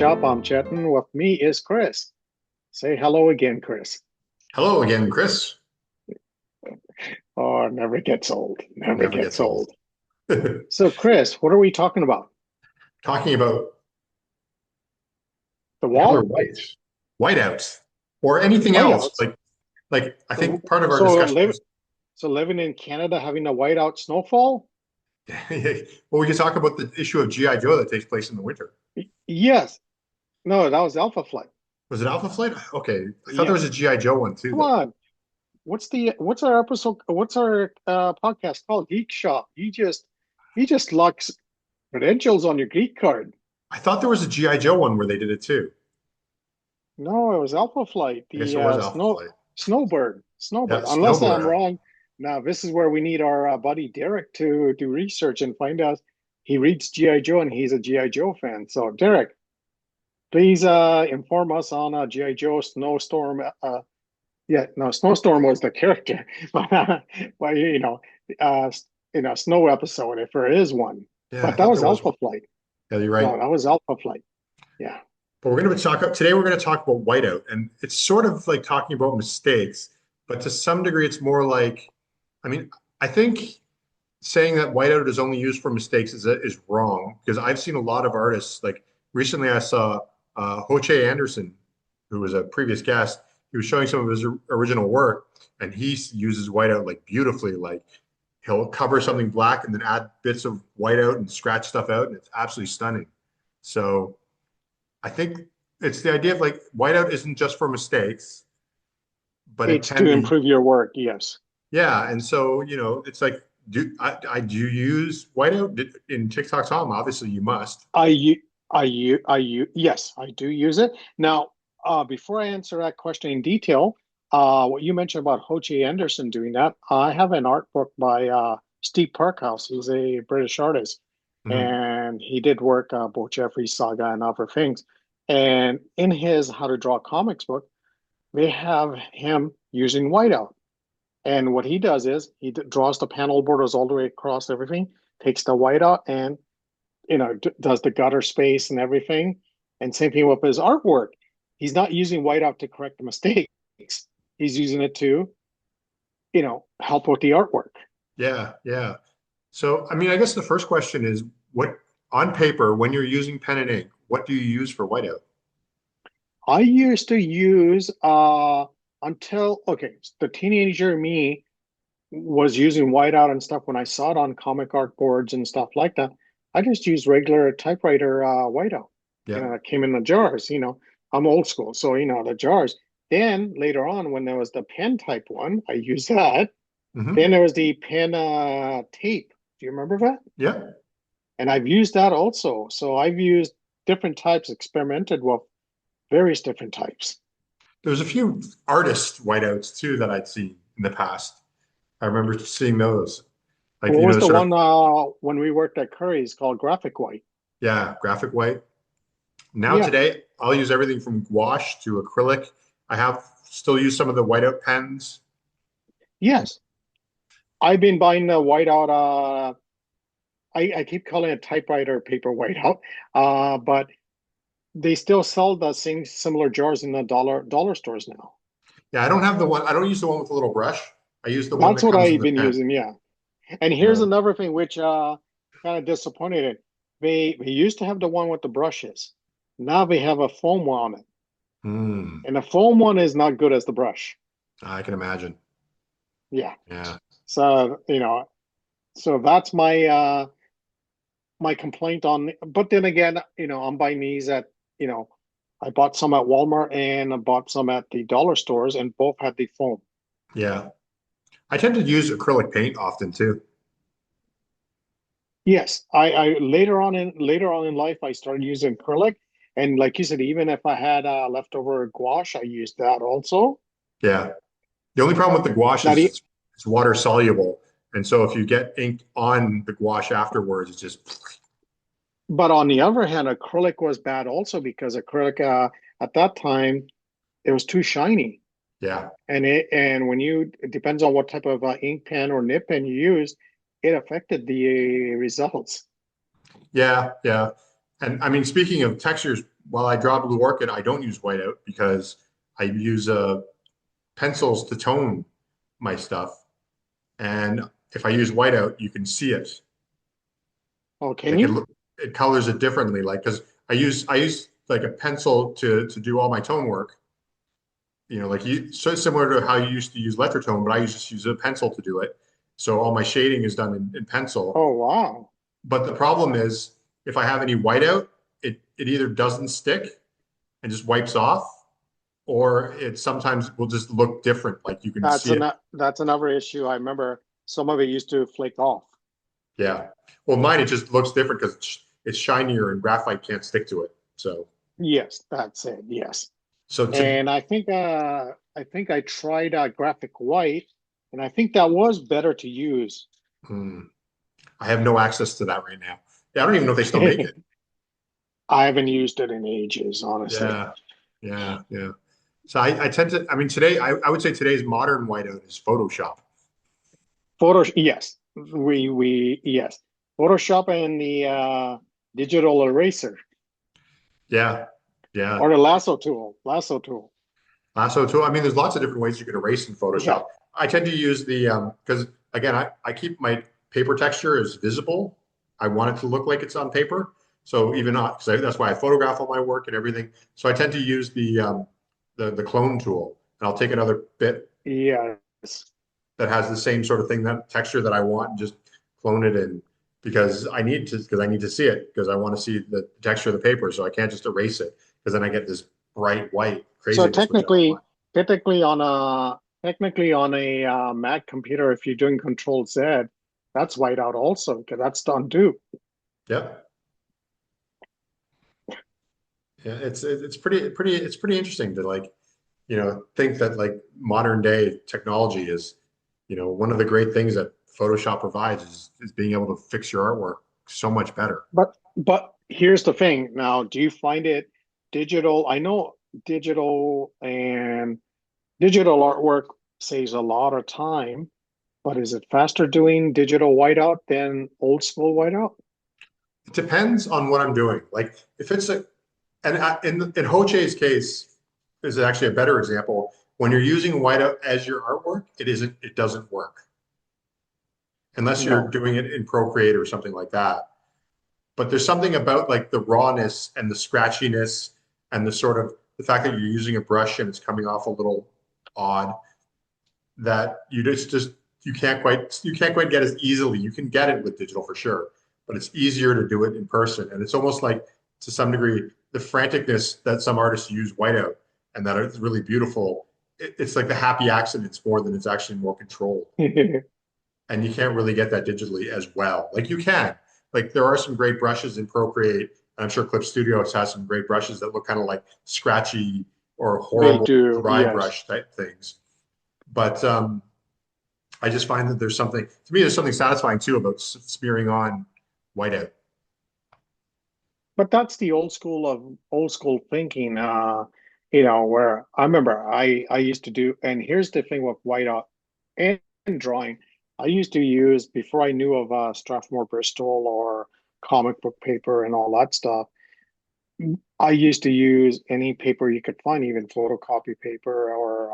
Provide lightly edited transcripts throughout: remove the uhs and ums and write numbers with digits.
Shop. I'm Chetan. With me is Chris. Say hello again, Chris. Hello again, Chris. Oh, it never gets old. Never Never gets gets old. old. So, Chris, what are we talking about? Talking about The color wall? white, whiteout, or anything else. Whiteouts. Like I think part of our So, discussion live, was, so living in Canada, having a whiteout snowfall? well, we could talk about the issue of GI Joe that takes place in the winter. Yes. No, that was Alpha Flight. Was it Alpha Flight? Okay, I thought there was a Yes. GI Joe one too, Come though. on. What's our episode? What's our podcast called? Geek Shop. You just locks credentials on your Geek card. I thought there was a GI Joe one where they did it too. No, it was Alpha Flight, I guess the it was Alpha Flight. Snowbird. Yeah, Unless I'm Snowbird. wrong. Now, this is where we need our buddy Derek to do research and find out. He reads GI Joe and he's a GI Joe fan. So, Derek, please inform us on GI Joe Snowstorm. Yeah, no, Snowstorm was the character, but uh, snow episode if there is one. Yeah, I But that thought was there was Alpha one. Flight. Yeah, you're right. No, that was Alpha Flight. Yeah. But we're going to talk today. We're going to talk about whiteout, and it's sort of like talking about mistakes, but to some degree, it's more like, I mean, I think saying that whiteout is only used for mistakes is wrong because I've seen a lot of artists. Like recently, I saw Hoche Anderson, who was a previous guest. He was showing some of his original work, and he uses whiteout like beautifully. Like he'll cover something black and then add bits of whiteout and scratch stuff out, and it's absolutely stunning. So I think it's the idea of like whiteout isn't just for mistakes, but it It's can to be, improve your work. Yes. yeah. And so, it's like, do you use whiteout in TikTok Tom? Obviously, you must. Yes, I do use it. Now, before I answer that question in detail, what you mentioned about Ho Chi Anderson doing that, I have an art book by Steve Parkhouse. He's a British artist, Mhm. and he did work both Jeffrey's Saga and other things. And in his How to Draw Comics book, they have him using whiteout. And what he does is he draws the panel borders all the way across everything, takes the whiteout and does the gutter space and everything. And same thing with his artwork. He's not using whiteout to correct the mistakes. He's using it to, help with the artwork. Yeah, yeah. So, I mean, I guess the first question is what on paper, when you're using pen and ink, what do you use for whiteout? I used to use until okay, the teenager me was using whiteout and stuff when I saw it on comic art boards and stuff like that. I just used regular typewriter whiteout. Yeah. It came in the jars. I'm old school, so the jars. Then later on, when there was the pen type one, I used that. Hmm. Then there was the pen tape. Do you remember that? Yeah. And I've used that also. So I've used different types, experimented with various different types. There's a few artist whiteouts too that I'd seen in the past. I remember seeing those. Like, What was the sort of, one when we worked at Curry's called Graphic White? yeah, graphic white. Now Yeah. today, I'll use everything from gouache to acrylic. I have still use some of the whiteout pens. Yes. I've been buying the whiteout. I keep calling it typewriter paper whiteout, but they still sell the same similar jars in the dollar stores now. Yeah, I don't have the one. I don't use the one with the little brush. I use the one That's that what comes in I've the been pen. using. Yeah. And here's Yeah. another thing which kind of disappointed. They used to have the one with the brushes. Now they have a foam one on it, Hmm. and the foam one is not good as the brush. I can imagine. Yeah. Yeah. So so that's my complaint on. But then again, I'm buying these at I bought some at Walmart and I bought some at the dollar stores, and both had the foam. Yeah. I tend to use acrylic paint often too. Yes, I later on in life I started using acrylic, and like you said, even if I had leftover gouache, I used that also. Yeah. The only problem with the gouache Not is e it's water soluble. And so if you get ink on the gouache afterwards, it's just, But on the other hand, acrylic was bad also because acrylic at that time it was too shiny, yeah. and when it depends on what type of ink pen or nib pen you used, it affected the results. Yeah. Yeah. And I mean, speaking of textures, while I draw Blue Orchid, I don't use whiteout because I use pencils to tone my stuff. And if I use whiteout, you can see it. Oh, can Like you? it colors it differently. Like because I use like a pencil to do all my tone work. Like so similar to how you used to use Letter-Tone, but I just use a pencil to do it. So all my shading is done in pencil. Oh, wow. But the problem is if I have any whiteout, it either doesn't stick and just wipes off, or it sometimes will just look different. Like you can see it. That's another issue. I remember some of it used to flake off. Yeah. Well, mine, it just looks different because it's shinier and graphite can't stick to it. Yes, that's it. Yes. So to, And I think I tried graphic white, and I think that was better to use. hmm, I have no access to that right now. Yeah, I don't even know if they still make it. I haven't used it in ages, honestly. Yeah. Yeah. Yeah. So I tend to, I mean, today, I would say today's modern whiteout is Photoshop. Yes, yes, Photoshop and the digital eraser Yeah. Yeah. or the lasso tool. Lasso tool. I mean, there's lots of different ways you can erase in Yeah, Photoshop. I tend to use the because again, I keep my paper texture as visible. I want it to look like it's on paper. So even not because that's why I photograph all my work and everything. So I tend to use the clone tool, and I'll take another bit yes. that has the same sort of thing, that texture that I want, and just clone it in because I need to see it because I want to see the texture of the paper. So I can't just erase it because then I get this bright white So craziness, which I don't want. technically on a Mac computer, if you're doing Control Z, that's whiteout also because that's done too. Yep. Yeah, it's pretty interesting to like, think that like modern day technology is, one of the great things that Photoshop provides is being able to fix your artwork so much better. But here's the thing. Now, do you find it digital? I know digital and digital artwork saves a lot of time, but is it faster doing digital whiteout than old school whiteout? It depends on what I'm doing. Like if it's a and in Hoche's case is actually a better example. When you're using whiteout as your artwork, it doesn't work unless you're No. doing it in Procreate or something like that. But there's something about like the rawness and the scratchiness and the sort of the fact that you're using a brush and it's coming off a little odd that you can't quite get as easily. You can get it with digital for sure, but it's easier to do it in person. And it's almost like to some degree the franticness that some artists use whiteout and that it's really beautiful. It's like the happy accidents more than it's actually more controlled. And you can't really get that digitally as well. Like you can. Like there are some great brushes in Procreate, and I'm sure Clip Studios has some great brushes that look kind of like scratchy or They horrible do, dry yes. brush type things. But I just find that there's something satisfying too about smearing on whiteout. But that's the old school thinking, where I remember I used to do, and here's the thing with whiteout and drawing. I used to use before I knew of Strathmore Bristol or comic book paper and all that stuff. I used to use any paper you could find, even photocopy paper or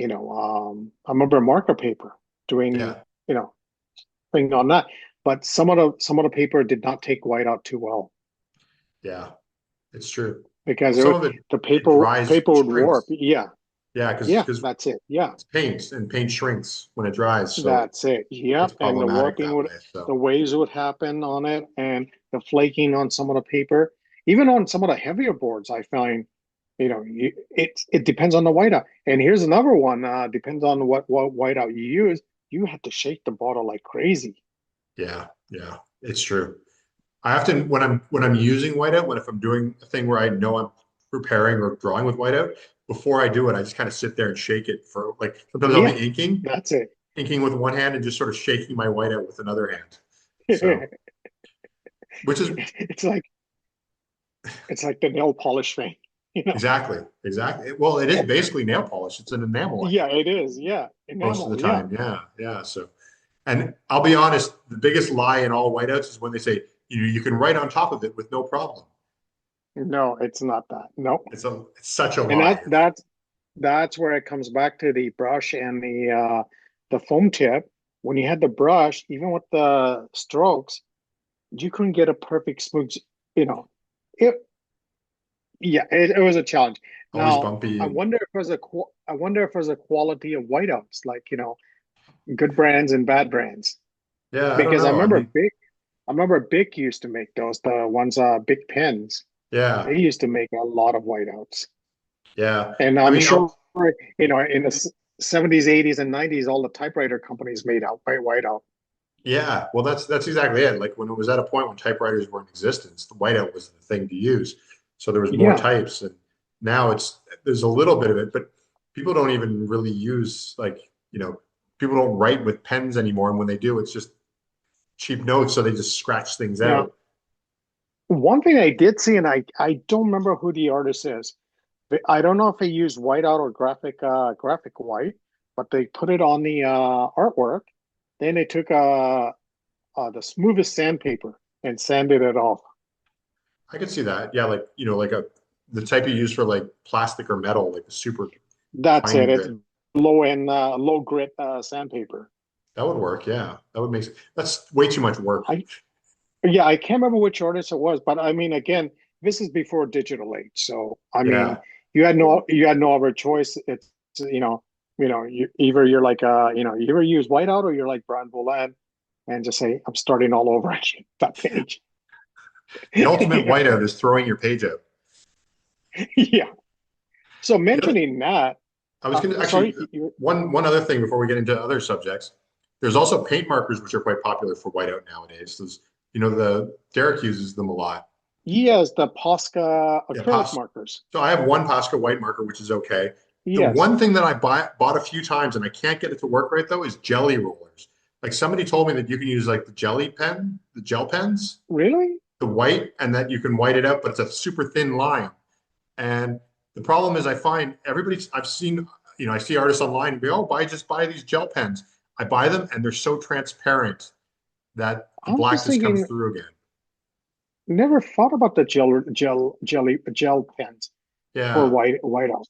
I remember marker paper doing, Yeah, you know, thing on that. But some of the paper did not take whiteout too well yeah, it's true. Well, because some of it the it dries, paper would warp. shrinks. Yeah, Yeah, yeah, because that's it. Yeah, it's paint and paint shrinks when it dries, so that's it. it's Yep, and the problematic warping that would, way. So the waves would happen on it, and the flaking on some of the paper, even on some of the heavier boards. I find, it depends on the whiteout. And here's another one. Depends on what whiteout you use. You have to shake the bottle like crazy. yeah, yeah, it's true. I often when I'm using whiteout, when if I'm doing a thing where I know I'm preparing or drawing with whiteout, before I do it, I just kind of sit there and shake it for like sometimes I'll be Yeah, inking, that's it. inking with one hand and just sort of shaking my whiteout with another hand. So, which is It's like the nail polish thing, you know. exactly. Well, it is basically nail polish. It's an enamel, I Yeah, think, it is. Yeah, most of the enamel. Yeah. time. Yeah, yeah. So, and I'll be honest, the biggest lie in all whiteouts is when they say you can write on top of it with no problem. No, it's not that. No. It's such a And lie. that's where it comes back to the brush and the foam tip. When you had the brush, even with the strokes, you couldn't get a perfect smooth, you know. It yeah, it was a challenge. Always Now, bumpy and I wonder if there's a quality of whiteouts, like, good brands and bad brands. yeah, I don't Because know. I mean, I remember Bic used to make those, the ones Bic pens. yeah, They used to make a lot of whiteouts. yeah. And I I'm mean, sure, in the 70s, 80s, and 90s, all the typewriter companies made out whiteout. yeah. Well, that's exactly it. Like when it was at a point when typewriters were in existence, the whiteout was the thing to use. So there was more Yeah. types, and now there's a little bit of it, but people don't even really use people don't write with pens anymore, and when they do, it's just cheap notes, so they just scratch things Now, out. one thing I did see, and I don't remember who the artist is. I don't know if they used whiteout or graphic white, but they put it on the artwork. Then they took the smoothest sandpaper and sanded it off. I could see that. Yeah, like like the type you use for like plastic or metal, like the super That's fine it. It's grit. low grit sandpaper. That would work. Yeah, that would make sense. That's way too much work. I Yeah, I can't remember which artist it was, but I mean, again, this is before digital age. So I mean, Yeah. you had no other choice. It's either you're like you either use whiteout or you're like Brian Boland and just say, I'm starting all over again, that page. The ultimate whiteout is throwing your page out. Yeah. So The other, mentioning that, I was going to actually sorry, you, one other thing before we get into other subjects. There's also paint markers which are quite popular for whiteout nowadays. Those, the Derek uses them a lot. he has the Posca Yeah, acrylic markers. So I have one Posca white marker, which is okay. The Yes. one thing that I bought a few times and I can't get it to work right though is jelly rollers. Like somebody told me that you can use like the gel pens, Really? the white, and that you can white it out, but it's a super thin line. And the problem is I find I've seen, I see artists online and be, oh, just buy these gel pens. I buy them and they're so transparent that the I'm black just just comes thinking, through again. never thought about the gel pens for Yeah. whiteout.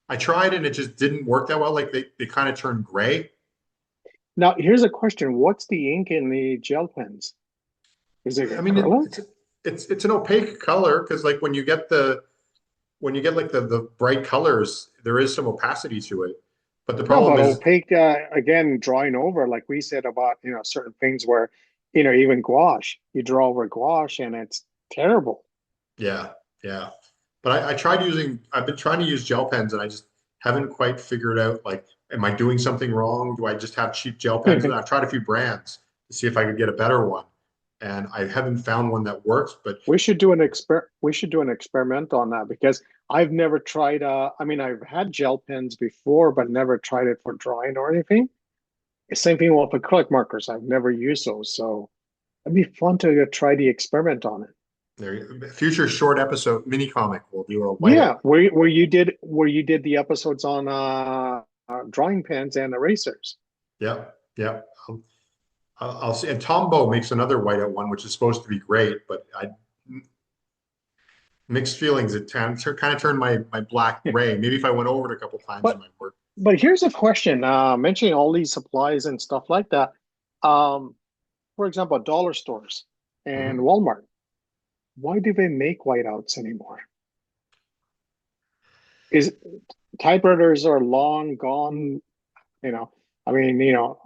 I tried and it just didn't work that well. Like they kind of turned gray. Now, here's a question. What's the ink in the gel pens? Is it I mean, acrylic? it's an opaque color because like when you get like the bright colors, there is some opacity to it. But the No, problem but is, opaque, again, drawing over, like we said about, certain things where, even gouache, you draw over gouache and it's terrible. yeah, yeah. But I've been trying to use gel pens and I just haven't quite figured out like, am I doing something wrong? Do I just have cheap gel pens? And I've tried a few brands to see if I could get a better one. And I haven't found one that works, but We should do an experiment on that because I've never tried, I mean, I've had gel pens before, but never tried it for drawing or anything. Same thing with acrylic markers. I've never used those. So it'd be fun to try the experiment on it. future short episode mini comic will do a Yeah, whiteout. where you did the episodes on drawing pens and erasers. Yeah, yeah. I'll see. And Tombow makes another whiteout one, which is supposed to be great, but I mixed feelings. It kind of turned my black gray. Maybe if I went over it a couple times, it But might work. here's a question. Mentioning all these supplies and stuff like that. Um, for example, dollar stores and Mhm. Walmart. Why do they make whiteouts anymore? Is typewriters are long gone? You know, I mean,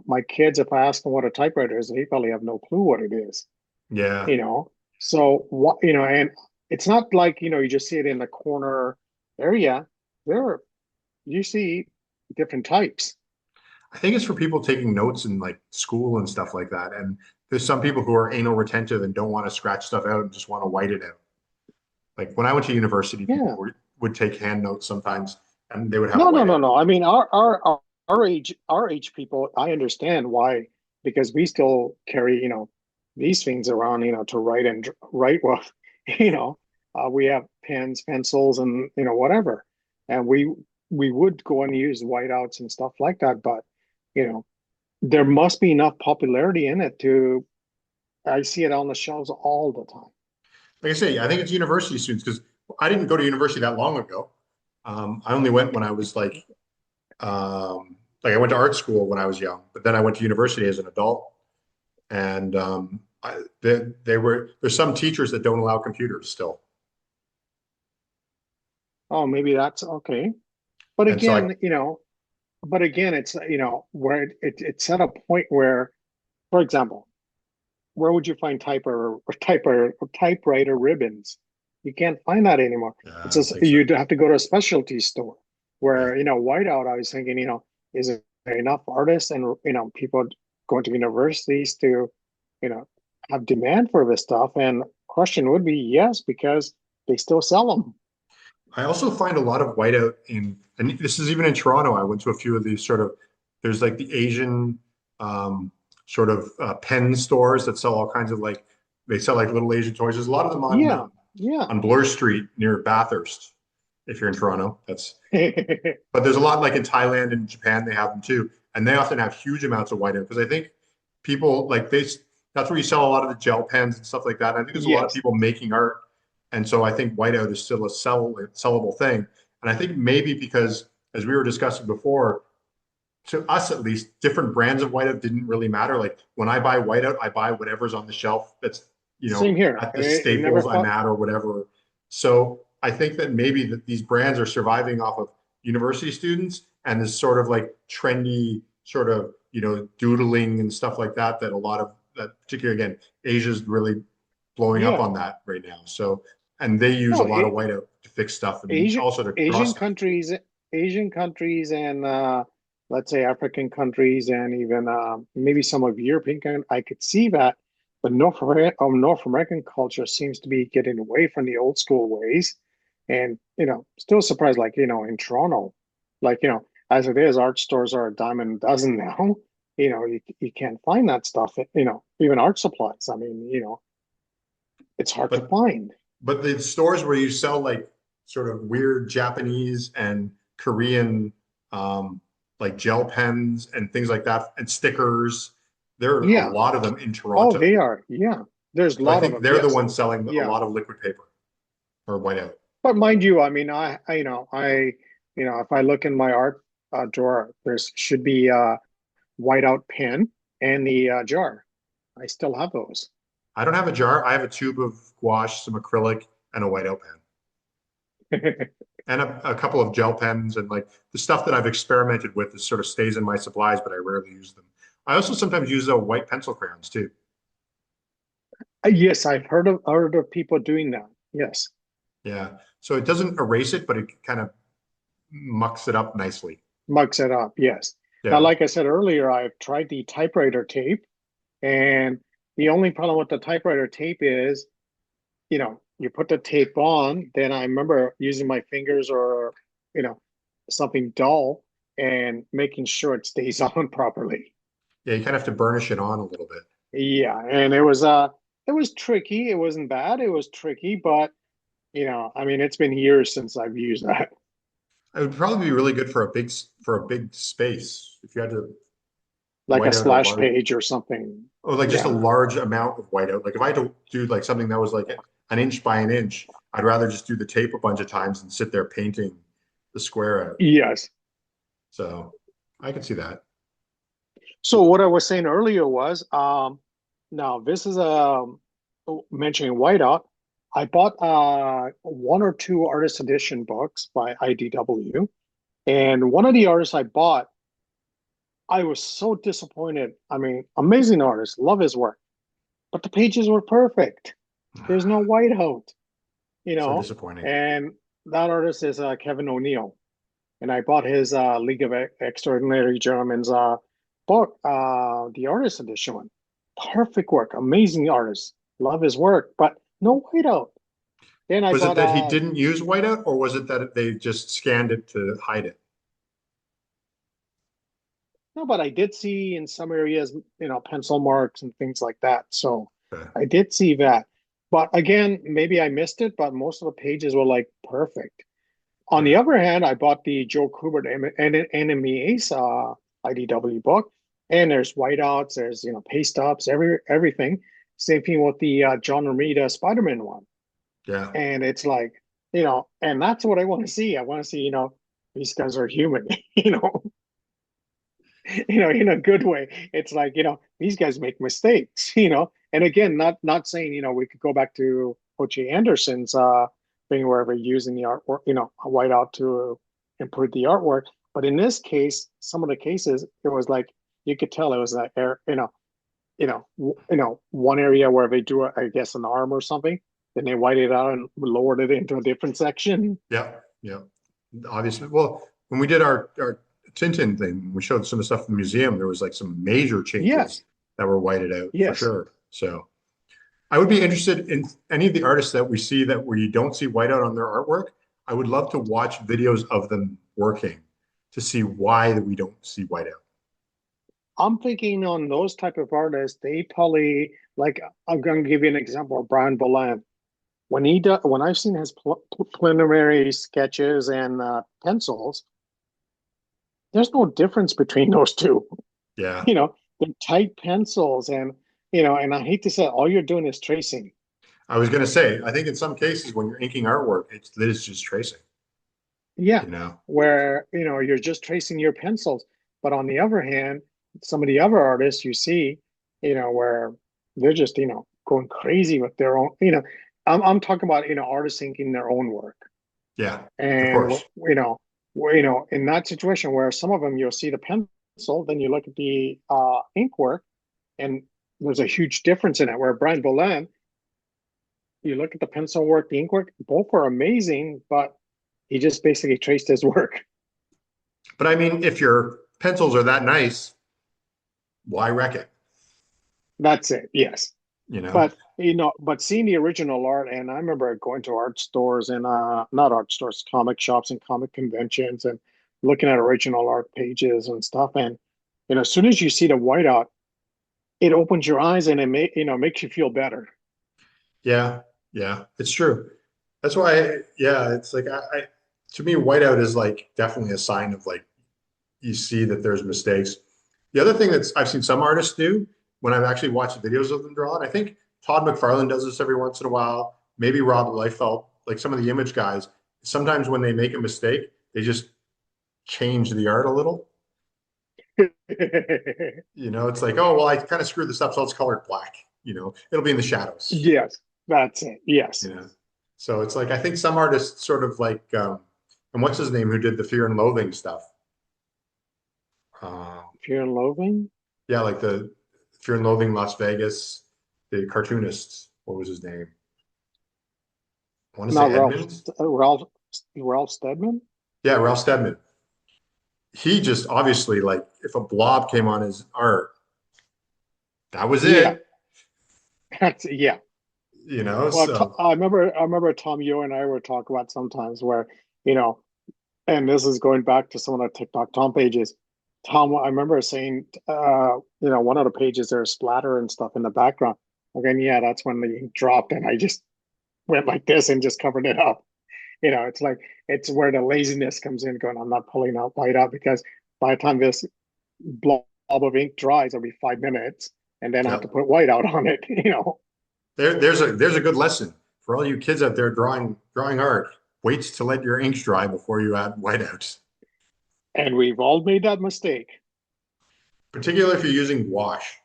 my kids, if I ask them what a typewriter is, they probably have no clue what it is. Yeah, you know so what and it's not like you just see it in the corner area. There you see different types. I think it's for people taking notes in like school and stuff like that. And there's some people who are anal retentive and don't want to scratch stuff out and just want to white it out. Like when I went to university, Yeah. would take hand notes sometimes, and they would have No, no, whiteout. no, no. I mean, our age people, I understand why, because we still carry these things around, to write and write with. you know we have pens, pencils, and whatever, and we would go and use whiteouts and stuff like that, but you know there must be enough popularity in it to I see it on the shelves all the time. Like I say, I think it's university students because I didn't go to university that long ago. I only went when I was like I went to art school when I was young, but then I went to university as an adult. And there's some teachers that don't allow computers still. Oh, maybe that's okay. But And so I, again, it's, where it's at a point where, for example, where would you find typewriter ribbons? You can't find that anymore. I It's don't just think so. you'd have to go to a specialty store Yeah. where, Whiteout, I was thinking, is there enough artists and, people going to universities to, you know, have demand for this stuff? And question would be yes, because they still sell them. I also find a lot of whiteout and this is even in Toronto. I went to a few of these sort of, there's like the Asian um, sort of pen stores that sell all kinds of like, they sell like little Asian toys. There's a lot of them Yeah, yeah. on Bloor Street near Bathurst, if you're in Toronto. But there's a lot like in Thailand and Japan, they have them too. And they often have huge amounts of whiteout because I think people like that's where you sell a lot of the gel pens and stuff like that. And I think there's a lot of Yes. people making art. And so I think whiteout is still a sellable thing. And I think maybe because, as we were discussing before, to us at least, different brands of whiteout didn't really matter. Like when I buy whiteout, I buy whatever's on the shelf that's, Same here. at the It never Staples I'm felt. at or whatever. So I think that maybe that these brands are surviving off of university students and this sort of like trendy sort of, doodling and stuff like that, that a lot of that particularly again, Asia's really blowing up Yeah. on that right now. So, and they use a No, lot of whiteout to fix stuff and Asian also to draw Asian stuff. countries, Asian countries, and let's say African countries, and even maybe some of I could see that, but North American culture seems to be getting away from the old school ways, and still surprised, like in Toronto, like as it is, art stores are a dime a dozen now. You can't find that stuff. Even art supplies. I mean, it's hard to But find. the stores where you sell like sort of weird Japanese and Korean like gel pens and things like that and stickers, there are a Yeah. lot of them in Oh, Toronto. they are. Yeah. There's a So I lot of think them. they're the Yes. ones selling a Yeah. lot of liquid paper or whiteout. But mind you, I mean, if I look in my art drawer, there's should be a whiteout pen and the jar. I still have those. I don't have a jar. I have a tube of gouache, some acrylic, and a whiteout pen. And a couple of gel pens and like the stuff that I've experimented with is sort of stays in my supplies, but I rarely use them. I also sometimes use white pencil crayons too. Yes, I've heard of people doing that. Yes. Yeah. So it doesn't erase it, but it kind of mucks it up nicely. Mugs it up. Yes. Now, Yeah. like I said earlier, I've tried the typewriter tape, and the only problem with the typewriter tape is you put the tape on, then I remember using my fingers or, you know, something dull and making sure it stays on properly. Yeah, you kind of have to burnish it on a little bit. Yeah, and it was tricky. It wasn't bad. It was tricky, but I mean, it's been years since I've used that. It would probably be really good for a big space if you had to Like a white out a splash large page or something. or like just a Yeah. large amount of whiteout. Like if I had to do like something that was like an inch by an inch, I'd rather just do the tape a bunch of times and sit there painting the square out. Yes. So I can see that. So what I was saying earlier was, now this is mentioning Whiteout. I bought one or two artist edition books by IDW, and one of the artists I bought, I was so disappointed. I mean, amazing artist, love his work, but the pages were perfect. There's no whiteout, you So know, disappointing. and that artist is Kevin O'Neill, and I bought his League of Extraordinary Gentlemen's book, the artist edition one. Perfect work, amazing artist, love his work, but no whiteout. Then I Was it bought that he didn't use whiteout, or was it that they just scanned it to hide it? no, but I did see in some areas, pencil marks and things like that. So Okay. I did see that. But again, maybe I missed it, but most of the pages were like perfect. On the Yeah. other hand, I bought the Joe Kubert Enemy Ace IDW book, and there's whiteouts, there's paste ups, everything. Same thing with the John Romita Spider-Man one. Yeah. And it's like, and that's what I want to see. I want to see, these guys are human, you know, in a good way. It's like, these guys make mistakes, And again, not saying, we could go back to H.A. Anderson's thing where we're using the artwork, a whiteout to improve the artwork. But in this case, some of the cases, it was like you could tell it was like one area where they drew, I guess, an arm or something. Then they whited it out and lowered it into a different section. Yeah. Yeah. Obviously. Well, when we did our Tintin thing, we showed some of the stuff in the museum. There was like some major changes Yes, that were whited out for yes. sure. So I would be interested in any of the artists that we see that where you don't see whiteout on their artwork. I would love to watch videos of them working to see why we don't see whiteout. I'm thinking on those type of artists, they probably like. I'm going to give you an example of Brian Boland. When I've seen his preliminary sketches and pencils, there's no difference between those two. Yeah. They're tight pencils, and I hate to say it, all you're doing is tracing. I was going to say, I think in some cases when you're inking artwork, it is just tracing, Yeah, you know? where you're just tracing your pencils. But on the other hand, some of the other artists you see, where they're just going crazy with their own. I'm talking about artists inking their own work, Yeah, of and course. in that situation where some of them you'll see the pencil, then you look at the ink work, and there's a huge difference in it. Where Brian Boland, you look at the pencil work, the ink work, both are amazing, but he just basically traced his work. But I mean, if your pencils are that nice, why wreck it? That's it. Yes. You know? But seeing the original art, and I remember going to art stores and not art stores, comic shops and comic conventions, and looking at original art pages and stuff. And as soon as you see the whiteout, it opens your eyes and makes you feel better. Yeah, yeah, it's true. That's why, yeah, it's like to me, whiteout is like definitely a sign of like you see that there's mistakes. The other thing that's I've seen some artists do when I've actually watched videos of them draw, and I think Todd McFarlane does this every once in a while. Maybe Rob Liefeld, like some of the image guys, sometimes when they make a mistake, they just change the art a little. It's like, oh, well, I kind of screwed this up, so let's color it black. It'll be in the shadows. Yes, that's it. Yes. You know, so it's like I think some artists sort of like, and what's his name who did the Fear and Loathing stuff? Um, Fear and Loathing? yeah, like the Fear and Loathing Las Vegas, the cartoonist. What was his name? I want to say Not Edmund. Ralph Steadman? Yeah, Ralph Steadman. He just obviously like if a blob came on his art, that was Yeah. it. Yeah. Well, So I remember Tom, you and I were talking about sometimes where, you know, and this is going back to some of the TikTok Tom pages. Tom, I remember saying, one of the pages there's splatter and stuff in the background. Again, yeah, that's when the ink dropped, and I just went like this and just covered it up. It's like it's where the laziness comes in. Going, I'm not pulling out white out because by the time this blob of ink dries, it'll be 5 minutes, and then I have yeah, to put white out on it. there's a good lesson for all you kids out there drawing art. Wait to let your inks dry before you add whiteouts, And we've all made that mistake. particularly if you're using wash.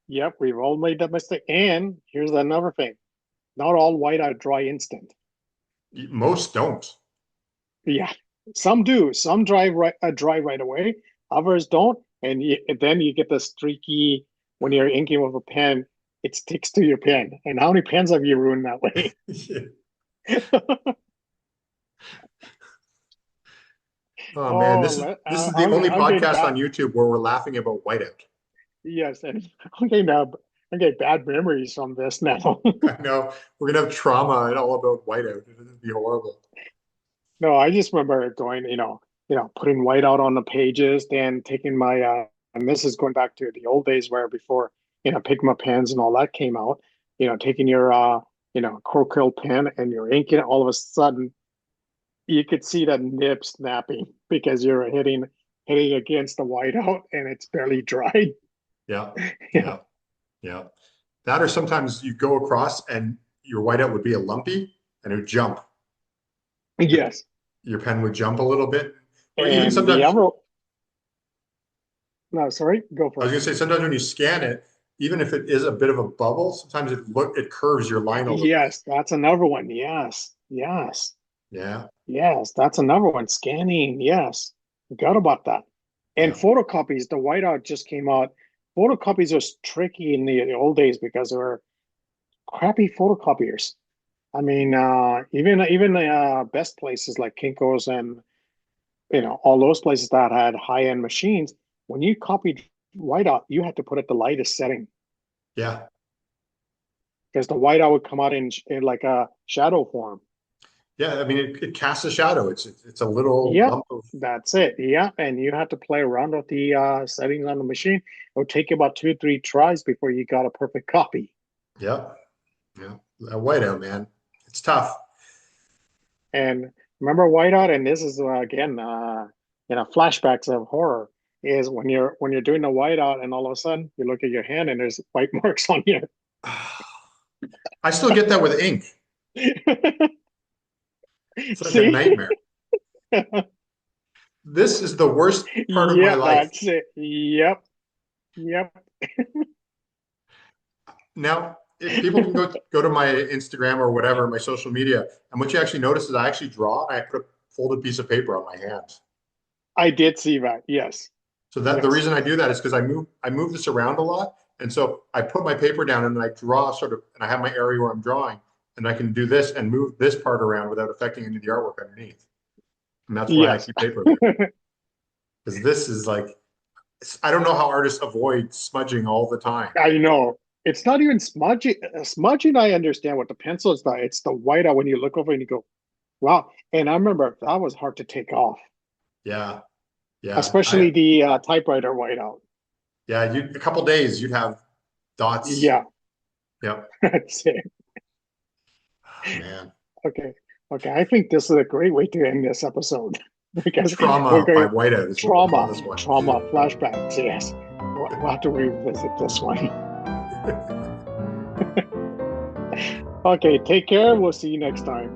Yep, we've all made that mistake. And here's another thing: not all whiteout dry instant. Most don't. Yeah, some do. Some dry right away. Others don't, and then you get the streaky when you're inking with a pen. It sticks to your pen. And how many pens have you ruined that way? Oh man, Oh, this is the only I'm getting podcast bad. on YouTube where we're laughing about whiteout. Yes, and I'm getting bad memories from this now. I know we're gonna have trauma and all about whiteout. It'd be horrible. No, I just remember going, putting white out on the pages, then taking my and this is going back to the old days where before, Pigma pens and all that came out, taking your Corkhill pen and you're inking it, all of a sudden you could see the nib snapping because you're hitting against the white out and it's barely dried. Yeah, Yeah. yeah, yeah. That or sometimes you go across and your whiteout would be a lumpy and it would jump. Your, Yes. your pen would jump a little bit. Or even And the sometimes, other, no, sorry, go I for was it. gonna say sometimes when you scan it, even if it is a bit of a bubble, sometimes it curves your line a little bit. Yes, that's another one. Yes, yes, Yeah, yes, that's another one. Scanning. Yes, forgot about that. And yeah. photocopies, the whiteout just came out. Photocopies was tricky in the old days because there were crappy photocopiers. I mean, even the best places like Kinko's and all those places that had high end machines, when you copied whiteout, you had to put it the lightest setting Yeah. because the whiteout would come out in like a shadow form. Yeah. I mean, it casts a shadow. It's a little Yep, lump of, that's it. Yeah, and you had to play around with the settings on the machine. It would take you about 2, 3 tries before you got a perfect copy. yeah. Yeah. A whiteout, man. It's tough. And remember whiteout, and this is again, flashbacks of horror is when you're doing the whiteout, and all of a sudden you look at your hand and there's white marks on your. I still get that with ink. It's like a See? nightmare. This is the worst part of my Yep, life. that's it. Yep, yep. Now, if people can go to my Instagram or whatever, my social media, and what you actually notice is I actually draw and I put a folded piece of paper on my hand. I did see that. Yes, So that the yes, reason I do that is because I move this around a lot. And so I put my paper down and then I draw sort of, and I have my area where I'm drawing, and I can do this and move this part around without affecting any of the artwork underneath. And that's why I yes. keep paper there. Because this is like, I don't know how artists avoid smudging all the time. I know. It's not even smudging. Smudging, I understand what the pencil is. That it's the whiteout when you look over and you go, wow. And I remember that was hard to take off, Yeah. Yeah. especially the typewriter whiteout. Yeah. A couple days you'd have dots. Yeah, Yep. that's it. Oh, man. Okay. Okay. I think this is a great way to end this episode because we're Trauma by going Whiteout is what we'll call trauma, this one. trauma, flashbacks. Yes. We'll have to revisit this one. Okay. Take care. We'll see you next time.